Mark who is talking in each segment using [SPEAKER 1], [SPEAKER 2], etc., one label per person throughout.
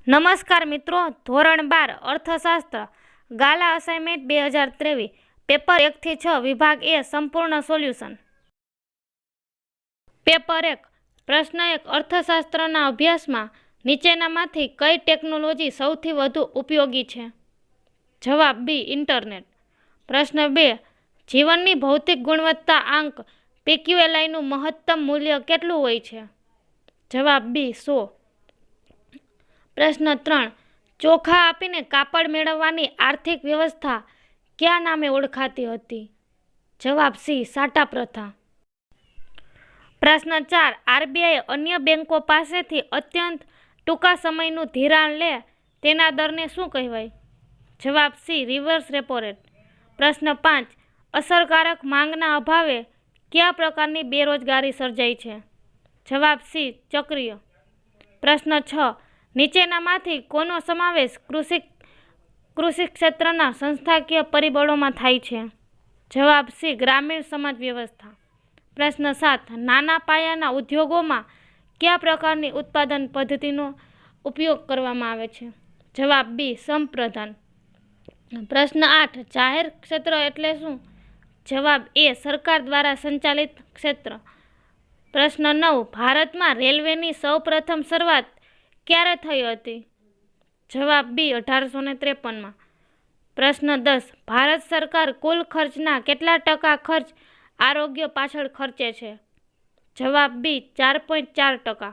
[SPEAKER 1] નમસ્કાર મિત્રો, ધોરણ 12 અર્થશાસ્ત્ર ગાલા અસાઇનમેન્ટ 2023 પેપર 1 થી 6 વિભાગ એ સંપૂર્ણ સોલ્યુશન. પેપર 1 પ્રશ્ન 1 અર્થશાસ્ત્રના અભ્યાસમાં નીચેનામાંથી કઈ ટેકનોલોજી સૌથી વધુ ઉપયોગી છે? જવાબ બી ઇન્ટરનેટ. પ્રશ્ન 2 જીવનની ભૌતિક ગુણવત્તા આંક PQLIનું મહત્તમ મૂલ્ય કેટલું હોય છે? જવાબ બી 100. પ્રશ્ન 3 ચોખા આપીને કાપડ મેળવવાની આર્થિક વ્યવસ્થા કયા નામે ઓળખાતી હતી? જવાબ સી સાટા પ્રથા. પ્રશ્ન 4 RBI અન્ય બેંકો પાસેથી અત્યંત ટૂંકા સમયનું ધિરાણ લે તેના દરને શું કહેવાય? જવાબ સી રિવર્સ રેપો રેટ. પ્રશ્ન 5 અસરકારક માંગના અભાવે કયા પ્રકારની બેરોજગારી સર્જાય છે? જવાબ સી ચક્રીય. પ્રશ્ન 6 નીચેનામાંથી કોનો સમાવેશ કૃષિ ક્ષેત્રના સંસ્થાકીય પરિબળોમાં થાય છે? જવાબ સી ગ્રામીણ સમાજ વ્યવસ્થા. પ્રશ્ન 7 નાના પાયાના ઉદ્યોગોમાં કયા પ્રકારની ઉત્પાદન પદ્ધતિનો ઉપયોગ કરવામાં આવે છે? જવાબ બી સંપ્રદાન. પ્રશ્ન 8 જાહેર ક્ષેત્ર એટલે શું? જવાબ એ સરકાર દ્વારા સંચાલિત ક્ષેત્ર. પ્રશ્ન 9 ભારતમાં રેલવેની સૌપ્રથમ શરૂઆત ક્યારે થઈ હતી? જવાબ બી 1853માં. પ્રશ્ન 10 ભારત સરકાર કુલ ખર્ચના કેટલા ટકા ખર્ચ આરોગ્ય પાછળ ખર્ચે છે? જવાબ બી 4.4%.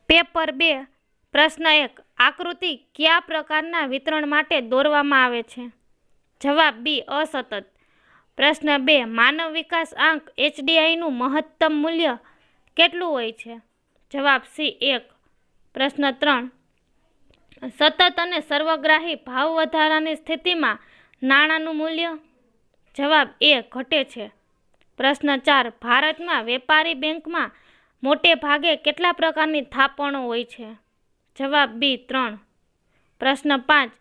[SPEAKER 1] પેપર 2 પ્રશ્ન 1 આકૃતિ કયા પ્રકારના વિતરણ માટે દોરવામાં આવે છે? જવાબ બી અસતત. પ્રશ્ન 2 માનવ વિકાસ આંક HDIનું મહત્તમ મૂલ્ય કેટલું હોય છે? જવાબ સી 1. પ્રશ્ન 3 સતત અને સર્વગ્રાહી ભાવ વધારાની સ્થિતિમાં નાણાંનું મૂલ્ય? જવાબ એ ઘટે છે. પ્રશ્ન 4 ભારતમાં વેપારી બેંકમાં મોટે ભાગે કેટલા પ્રકારની થાપણો હોય છે? જવાબ બી 3. પ્રશ્ન 5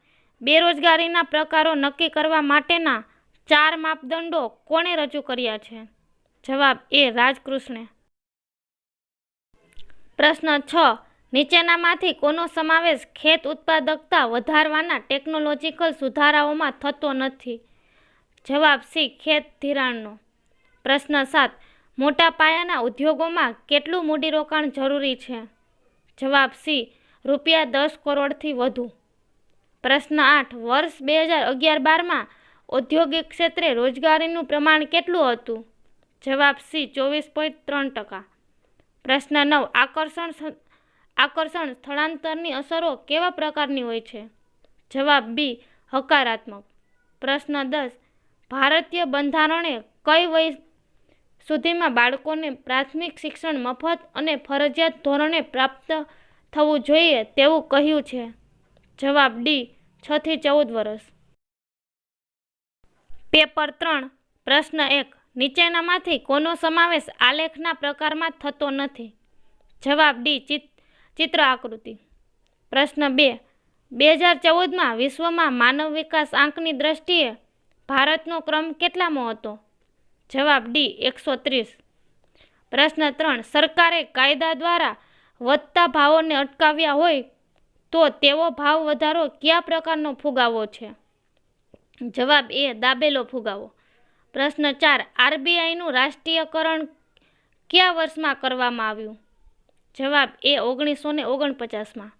[SPEAKER 1] બેરોજગારીના પ્રકારો નક્કી કરવા માટેના 4 માપદંડો કોણે રજૂ કર્યા છે? જવાબ એ રાજકૃષ્ણે. પ્રશ્ન 6 નીચેનામાંથી કોનો સમાવેશ ખેત ઉત્પાદકતા વધારવાના ટેકનોલોજીકલ સુધારાઓમાં થતો નથી? જવાબ સી ખેત ધિરાણનો. પ્રશ્ન 7 મોટા પાયાના ઉદ્યોગોમાં કેટલું મૂડીરોકાણ જરૂરી છે? જવાબ સી ₹10 કરોડથી વધુ. પ્રશ્ન 8 વર્ષ 2011-12માં ઔદ્યોગિક ક્ષેત્રે રોજગારીનું પ્રમાણ કેટલું હતું? જવાબ સી 24.3%. પ્રશ્ન 9 આકર્ષણ સ્થળાંતરની અસરો કેવા પ્રકારની હોય છે? જવાબ બી હકારાત્મક. પ્રશ્ન 10 ભારતીય બંધારણે કઈ વય સુધીમાં બાળકોને પ્રાથમિક શિક્ષણ મફત અને ફરજિયાત ધોરણે પ્રાપ્ત થવું જોઈએ તેવું કહ્યું છે? જવાબ ડી 6 થી 14 વર્ષ. પેપર 3 પ્રશ્ન 1 નીચેનામાંથી કોનો સમાવેશ આલેખના પ્રકારમાં થતો નથી? જવાબ ડી ચિત્ર આકૃતિ. પ્રશ્ન 2 2014માં વિશ્વમાં માનવ વિકાસ આંકની દ્રષ્ટિએ ભારતનો ક્રમ કેટલામો હતો? જવાબ ડી 130. પ્રશ્ન 3 સરકારે કાયદા દ્વારા વધતા ભાવોને અટકાવ્યા હોય તો તેવો ભાવ વધારો કયા પ્રકારનો ફુગાવો છે? જવાબ એ દાબેલો ફુગાવો. પ્રશ્ન 4 RBIનું રાષ્ટ્રીયકરણ કયા વર્ષમાં કરવામાં આવ્યું? જવાબ એ 1949માં.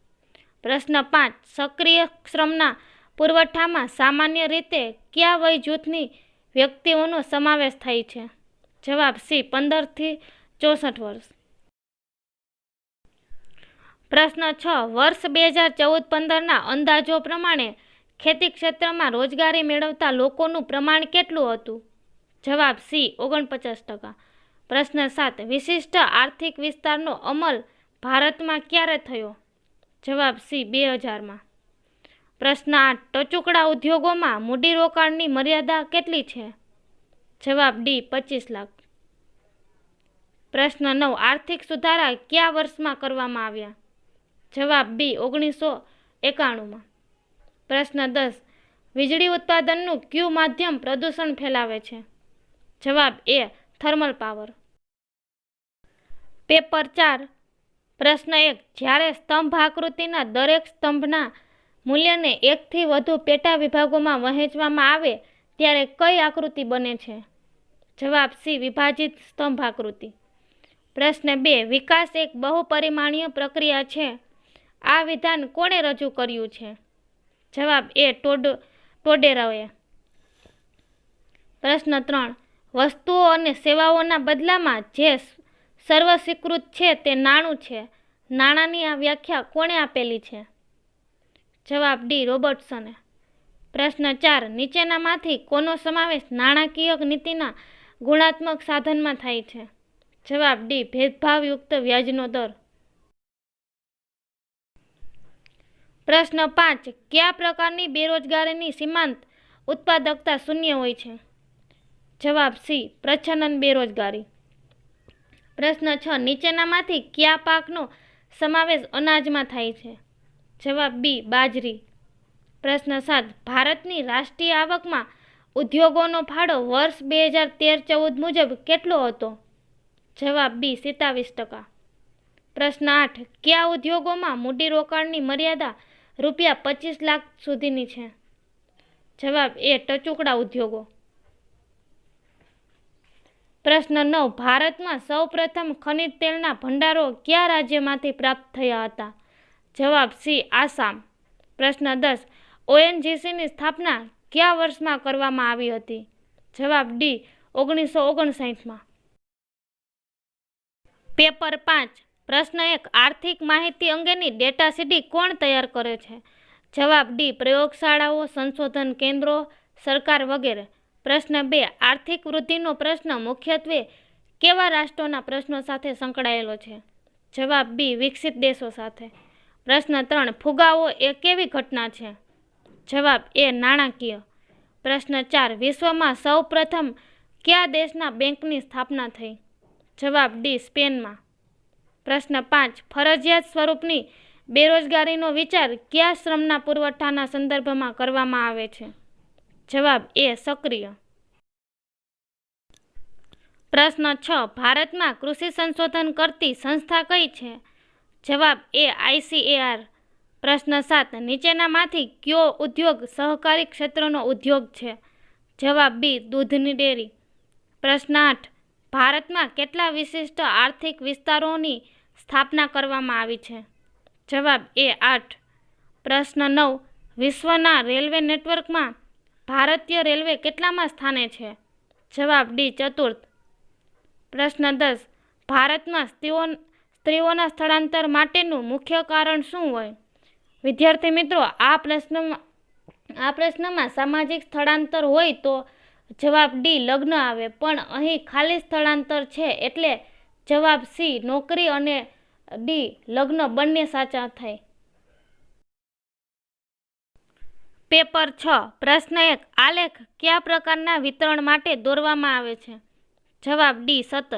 [SPEAKER 1] પ્રશ્ન 5 સક્રિય શ્રમના પુરવઠામાં સામાન્ય રીતે કયા વય જૂથની વ્યક્તિઓનો સમાવેશ થાય છે? જવાબ સી 15 થી 64 વર્ષ. પ્રશ્ન 6 વર્ષ 2014-15ના અંદાજો પ્રમાણે ખેતી ક્ષેત્રમાં રોજગારી મેળવતા લોકોનું પ્રમાણ કેટલું હતું? જવાબ સી 49%. પ્રશ્ન 7 વિશિષ્ટ આર્થિક વિસ્તારનો અમલ ભારતમાં ક્યારે થયો? જવાબ સી 2000માં. પ્રશ્ન 8 ટચુકડા ઉદ્યોગોમાં મૂડીરોકાણની મર્યાદા કેટલી છે? જવાબ ડી 25 લાખ. પ્રશ્ન 9 આર્થિક સુધારા કયા વર્ષમાં કરવામાં આવ્યા? જવાબ બી 1991માં. પ્રશ્ન 10 વીજળી ઉત્પાદનનું કયું માધ્યમ પ્રદૂષણ ફેલાવે છે? જવાબ એ થર્મલ પાવર. પેપર 4 પ્રશ્ન 1. જ્યારે સ્તંભ આકૃતિના દરેક સ્તંભના મૂલ્યને એકથી વધુ પેટા વિભાગોમાં વહેંચવામાં આવે ત્યારે કઈ આકૃતિ બને છે? જવાબ સી. વિભાજિત સ્તંભ આકૃતિ. પ્રશ્ન 2. વિકાસ એક બહુપરિમાણીય પ્રક્રિયા છે. આ વિધાન કોણે રજૂ કર્યું છે? જવાબ એ. ટોડેરોએ. પ્રશ્ન 3. વસ્તુઓ અને સેવાઓના બદલામાં જે સર્વસ્વીકૃત છે તે નાણું છે. નાણાંની આ વ્યાખ્યા કોણે આપેલી છે? જવાબ ડી. રોબર્ટસને. પ્રશ્ન 4. નીચેનામાંથી કોનો સમાવેશ નાણાકીય નીતિના ગુણાત્મક સાધનમાં થાય છે? જવાબ ડી. ભેદભાવયુક્ત વ્યાજનો દર. પ્રશ્ન 5. કયા પ્રકારની બેરોજગારીની સીમાંત ઉત્પાદકતા શૂન્ય હોય છે? જવાબ સી. પ્રચ્છન્ન બેરોજગારી. પ્રશ્ન 6. નીચેનામાંથી કયા પાકનો સમાવેશ અનાજમાં થાય છે? જવાબ બી. બાજરી. પ્રશ્ન 7. ભારતની રાષ્ટ્રીય આવકમાં ઉદ્યોગોનો ફાળો વર્ષ 2013-14 મુજબ કેટલો હતો? જવાબ બી. 27%. પ્રશ્ન 8. કયા ઉદ્યોગોમાં મૂડીરોકાણની મર્યાદા ₹25 લાખ સુધીની છે? જવાબ એ. ટચુકડા ઉદ્યોગો. પ્રશ્ન 9. ભારતમાં સૌપ્રથમ ખનિજ તેલના ભંડારો કયા રાજ્યમાંથી પ્રાપ્ત થયા હતા? જવાબ સી. આસામ. પ્રશ્ન 10. ONGCની સ્થાપના કયા વર્ષમાં કરવામાં આવી હતી? જવાબ ડી. 1959માં. પેપર 5. પ્રશ્ન 1. આર્થિક માહિતી અંગેની ડેટા સીડી કોણ તૈયાર કરે છે? જવાબ ડી. પ્રયોગશાળાઓ, સંશોધન કેન્દ્રો, સરકાર વગેરે. પ્રશ્ન 2. આર્થિક વૃદ્ધિનો પ્રશ્ન મુખ્યત્વે કેવા રાષ્ટ્રોના પ્રશ્નો સાથે સંકળાયેલો છે? જવાબ બી. વિકસિત દેશો સાથે. પ્રશ્ન 3. ફુગાવો એ કેવી ઘટના છે? જવાબ એ. નાણાકીય. પ્રશ્ન 4. વિશ્વમાં સૌ પ્રથમ કયા દેશના બેંકની સ્થાપના થઈ? જવાબ ડી. સ્પેનમાં. પ્રશ્ન 5. ફરજિયાત સ્વરૂપની બેરોજગારીનો વિચાર કયા શ્રમના પુરવઠાના સંદર્ભમાં કરવામાં આવે છે? જવાબ એ. સક્રિય. પ્રશ્ન 6. ભારતમાં કૃષિ સંશોધન કરતી સંસ્થા કઈ છે? જવાબ એ. ICAR. પ્રશ્ન 7. નીચેનામાંથી કયો ઉદ્યોગ સહકારી ક્ષેત્રનો ઉદ્યોગ છે? જવાબ બી. દૂધની ડેરી. પ્રશ્ન 8. ભારતમાં કેટલા વિશિષ્ટ આર્થિક વિસ્તારોની સ્થાપના કરવામાં આવી છે? જવાબ એ. 8. પ્રશ્ન 9. વિશ્વના રેલવે નેટવર્કમાં ભારતીય રેલવે કેટલામાં સ્થાને છે? જવાબ ડી. ચતુર્થ. પ્રશ્ન 10. ભારતમાં સ્ત્રીઓના સ્થળાંતર માટેનું મુખ્ય કારણ શું હોય? વિદ્યાર્થી મિત્રો, આ પ્રશ્નમાં સામાજિક સ્થળાંતર હોય તો જવાબ ડી. લગ્ન આવે, પણ અહીં ખાલી સ્થળાંતર છે એટલે જવાબ સી. નોકરી અને ડી. લગ્ન બંને સાચા થાય. પેપર 6. પ્રશ્ન 1. આલેખ કયા પ્રકારના વિતરણ માટે દોરવામાં આવે છે? જવાબ ડી. સતત.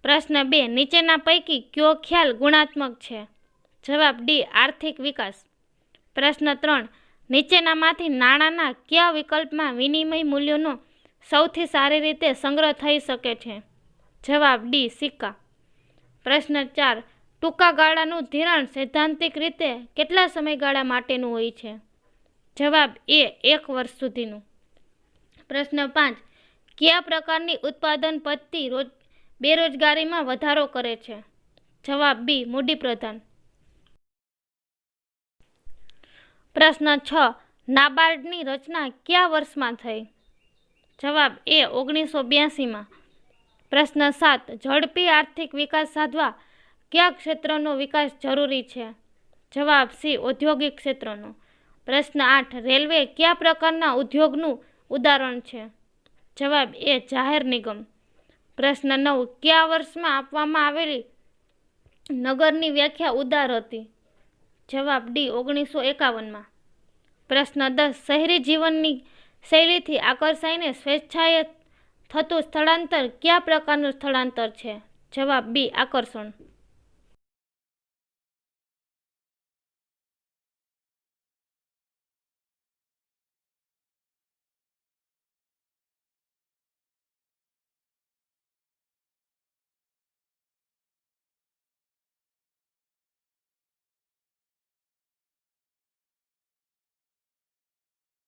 [SPEAKER 1] પ્રશ્ન 2. નીચેના પૈકી કયો ખ્યાલ ગુણાત્મક છે? જવાબ ડી. આર્થિક વિકાસ. પ્રશ્ન 3. નીચેનામાંથી નાણાંના કયા વિકલ્પમાં વિનિમય મૂલ્યોનો સૌથી સારી રીતે સંગ્રહ થઈ શકે છે? જવાબ ડી. સિક્કા. પ્રશ્ન 4. ટૂંકા ગાળાનું ધિરાણ સૈદ્ધાંતિક રીતે કેટલા સમયગાળા માટેનું હોય છે? જવાબ એ. 1 વર્ષ સુધીનું. પ્રશ્ન 5. કયા પ્રકારની ઉત્પાદન પદ્ધતિ બેરોજગારીમાં વધારો કરે છે? જવાબ બી. મૂડીપ્રધાન. પ્રશ્ન 6. નાબાર્ડની રચના કયા વર્ષમાં થઈ? જવાબ એ. 1982માં. પ્રશ્ન 7. ઝડપી આર્થિક વિકાસ સાધવા કયા ક્ષેત્રનો વિકાસ જરૂરી છે? જવાબ સી. ઔદ્યોગિક ક્ષેત્રનો. પ્રશ્ન 8. રેલવે કયા પ્રકારના ઉદ્યોગનું ઉદાહરણ છે? જવાબ એ. જાહેર નિગમ. પ્રશ્ન 9. કયા વર્ષમાં આપવામાં આવેલી નગરની વ્યાખ્યા ઉદાર હતી? જવાબ ડી. 1951માં. પ્રશ્ન 10. શહેરી જીવનની શૈલીથી આકર્ષાઈને સ્વેચ્છાએ થતું સ્થળાંતર કયા પ્રકારનું સ્થળાંતર છે? જવાબ બી. આકર્ષણ.